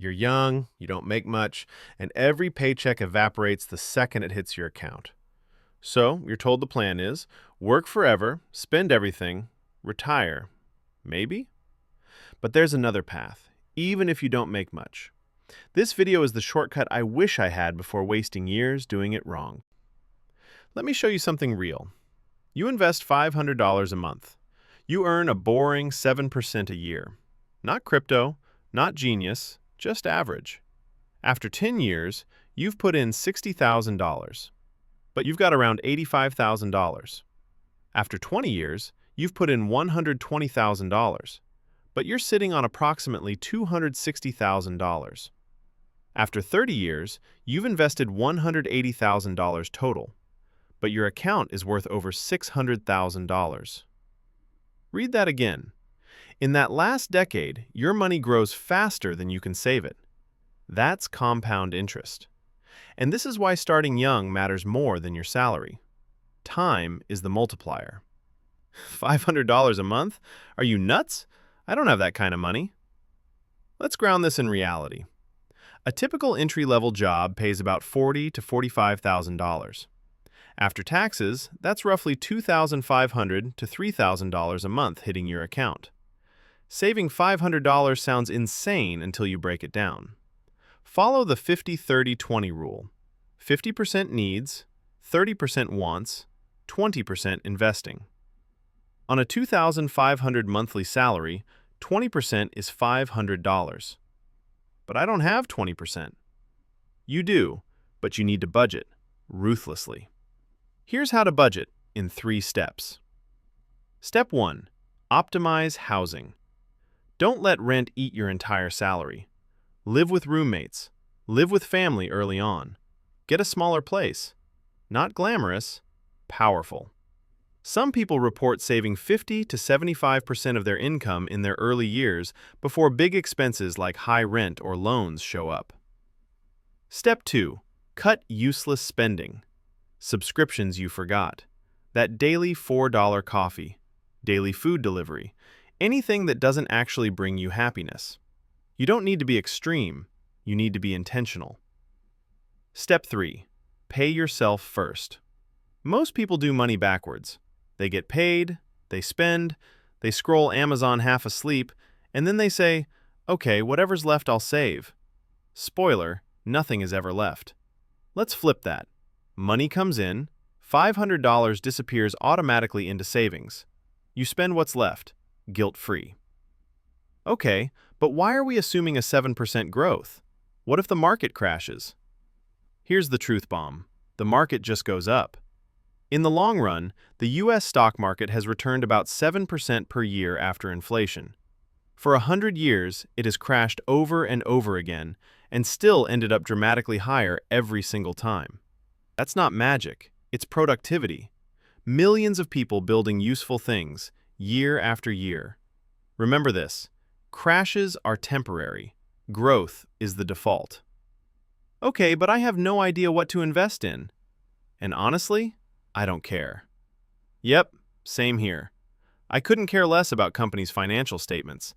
You're young, you don't make much, and every paycheck evaporates the second it hits your account. So, you're told the plan is work forever, spend everything, retire. Maybe? But there's another path, even if you don't make much. This video is the shortcut I wish I had before wasting years doing it wrong. Let me show you something real. You invest $500 a month. You earn a boring 7% a year. Not crypto, not genius, just average. After 10 years, you've put in $60,000, but you've got around $85,000. After 20 years, you've put in $120,000, but you're sitting on approximately $260,000. After 30 years, you've invested $180,000 total, but your account is worth over $600,000. Read that again. In that last decade, your money grows faster than you can save it. That's compound interest. And this is why starting young matters more than your salary. Time is the multiplier. $500 a month? Are you nuts? I don't have that kind of money. Let's ground this in reality. A typical entry-level job pays about $40,000 to $45,000. After taxes, that's roughly $2,500 to $3,000 a month hitting your account. Saving $500 sounds insane until you break it down. Follow the 50-30-20 rule. 50% needs, 30% wants, 20% investing. On a $2,500 monthly salary, 20% is $500. But I don't have 20%. You do, but you need to budget ruthlessly. Here's how to budget in 3 steps. Step 1. Optimize housing. Don't let rent eat your entire salary. Live with roommates. Live with family early on. Get a smaller place. Not glamorous, powerful. Some people report saving 50 to 75% of their income in their early years before big expenses like high rent or loans show up. Step 2. Cut useless spending. Subscriptions you forgot. That daily $4 coffee. Daily food delivery. Anything that doesn't actually bring you happiness. You don't need to be extreme. You need to be intentional. Step 3. Pay yourself first. Most people do money backwards. They get paid, they spend, they scroll Amazon half asleep, and then they say, okay, whatever's left I'll save. Spoiler, nothing is ever left. Let's flip that. Money comes in, $500 disappears automatically into savings. You spend what's left, guilt-free. Okay, but why are we assuming a 7% growth? What if the market crashes? Here's the truth bomb. The market just goes up. In the long run, the U.S. stock market has returned about 7% per year after inflation. For 100 years, it has crashed over and over again and still ended up dramatically higher every single time. That's not magic, it's productivity. Millions of people building useful things, year after year. Remember this, crashes are temporary. Growth is the default. Okay, but I have no idea what to invest in. And honestly, I don't care. Yep, same here. I couldn't care less about companies' financial statements.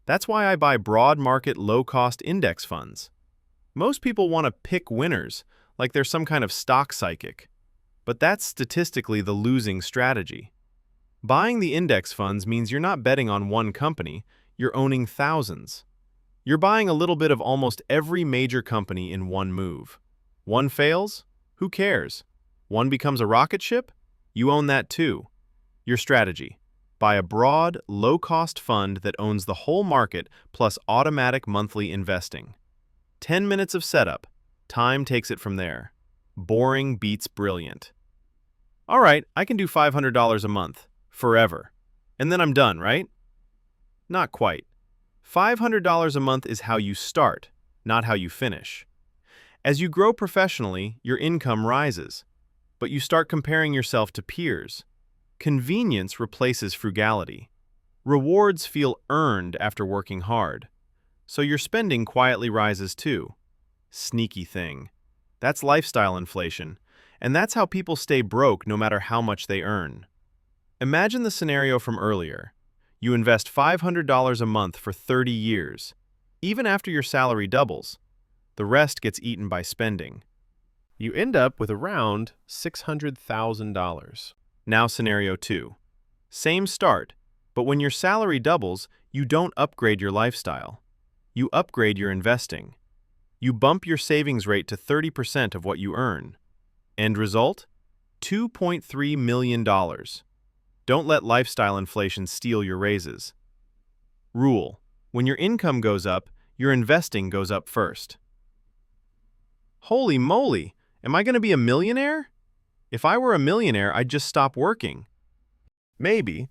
That's why I buy broad market low-cost index funds. Most people want to pick winners, like they're some kind of stock psychic. But that's statistically the losing strategy. Buying the index funds means you're not betting on one company, you're owning thousands. You're buying a little bit of almost every major company in one move. One fails? Who cares? One becomes a rocket ship? You own that too. Your strategy: buy a broad, low-cost fund that owns the whole market plus automatic monthly investing. 10 minutes of setup. Time takes it from there. Boring beats brilliant. All right, I can do $500 a month, forever. And then I'm done, right? Not quite. $500 a month is how you start, not how you finish. As you grow professionally, your income rises. But you start comparing yourself to peers. Convenience replaces frugality. Rewards feel earned after working hard. So your spending quietly rises too. Sneaky thing. That's lifestyle inflation, and that's how people stay broke no matter how much they earn. Imagine the scenario from earlier. You invest $500 a month for 30 years. Even after your salary doubles, the rest gets eaten by spending. You end up with around $600,000. Now scenario 2. Same start, but when your salary doubles, you don't upgrade your lifestyle. You upgrade your investing. You bump your savings rate to 30% of what you earn. End result? $2.3 million. Don't let lifestyle inflation steal your raises. Rule: when your income goes up, your investing goes up first. Holy moly! Am I going to be a millionaire? If I were a millionaire, I'd just stop working. Maybe,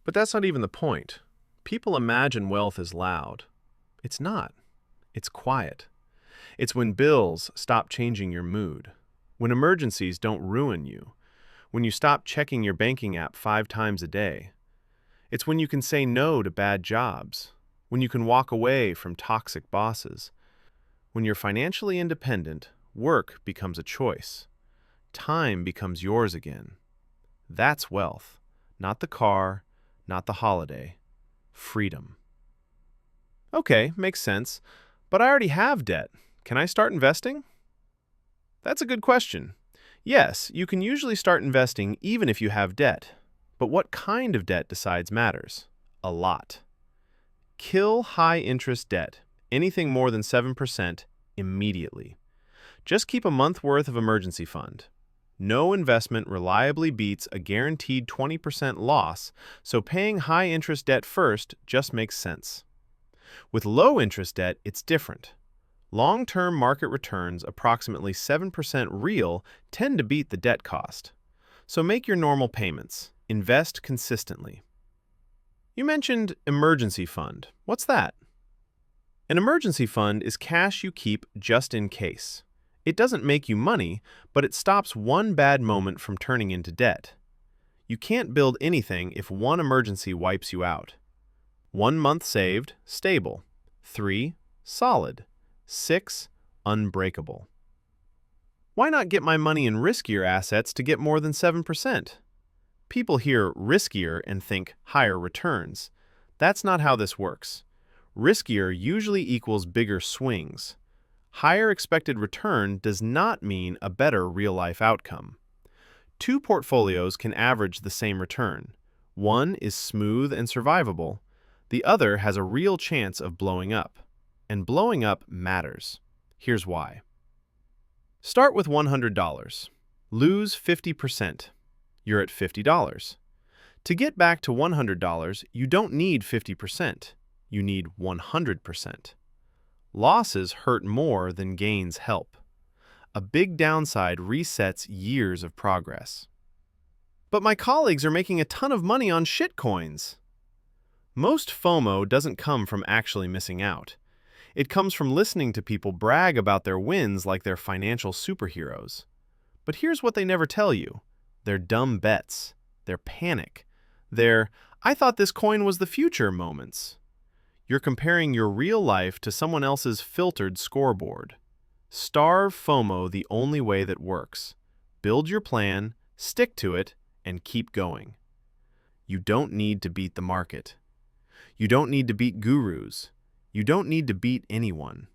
but that's not even the point. People imagine wealth is loud. It's not. It's quiet. It's when bills stop changing your mood, when emergencies don't ruin you, when you stop checking your banking app 5 times a day. It's when you can say no to bad jobs, when you can walk away from toxic bosses. When you're financially independent, work becomes a choice. Time becomes yours again. That's wealth. Not the car, not the holiday. Freedom. Okay, makes sense. But I already have debt. Can I start investing? That's a good question. Yes, you can usually start investing even if you have debt. But what kind of debt decides matters? A lot. Kill high-interest debt, anything more than 7%, immediately. Just keep a month worth of emergency fund. No investment reliably beats a guaranteed 20% loss, so paying high-interest debt first just makes sense. With low-interest debt, it's different. Long-term market returns, approximately 7% real, tend to beat the debt cost. So make your normal payments. Invest consistently. You mentioned emergency fund. What's that? An emergency fund is cash you keep just in case. It doesn't make you money, but it stops one bad moment from turning into debt. You can't build anything if one emergency wipes you out. 1 month saved, stable. 3, solid. 6, unbreakable. Why not get my money in riskier assets to get more than 7%? People hear riskier and think higher returns. That's not how this works. Riskier usually equals bigger swings. Higher expected return does not mean a better real-life outcome. 2 portfolios can average the same return. One is smooth and survivable. The other has a real chance of blowing up. And blowing up matters. Here's why. Start with $100. Lose 50%. You're at $50. To get back to $100, you don't need 50%. You need 100%. Losses hurt more than gains help. A big downside resets years of progress. But my colleagues are making a ton of money on shitcoins. Most FOMO doesn't come from actually missing out. It comes from listening to people brag about their wins like they're financial superheroes. But here's what they never tell you. Their dumb bets. Their panic. Their, "I thought this coin was the future" moments. You're comparing your real life to someone else's filtered scoreboard. Starve FOMO the only way that works. Build your plan, stick to it, and keep going. You don't need to beat the market. You don't need to beat gurus. You don't need to beat anyone.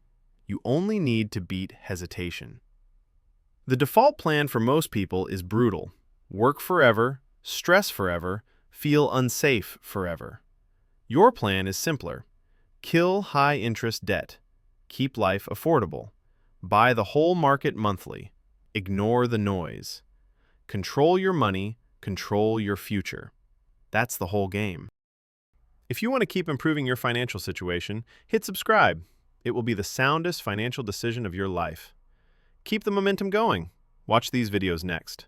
You only need to beat hesitation. The default plan for most people is brutal. Work forever, stress forever, feel unsafe forever. Your plan is simpler. Kill high-interest debt. Keep life affordable. Buy the whole market monthly. Ignore the noise. Control your money, control your future. That's the whole game. If you want to keep improving your financial situation, hit subscribe. It will be the soundest financial decision of your life. Keep the momentum going. Watch these videos next.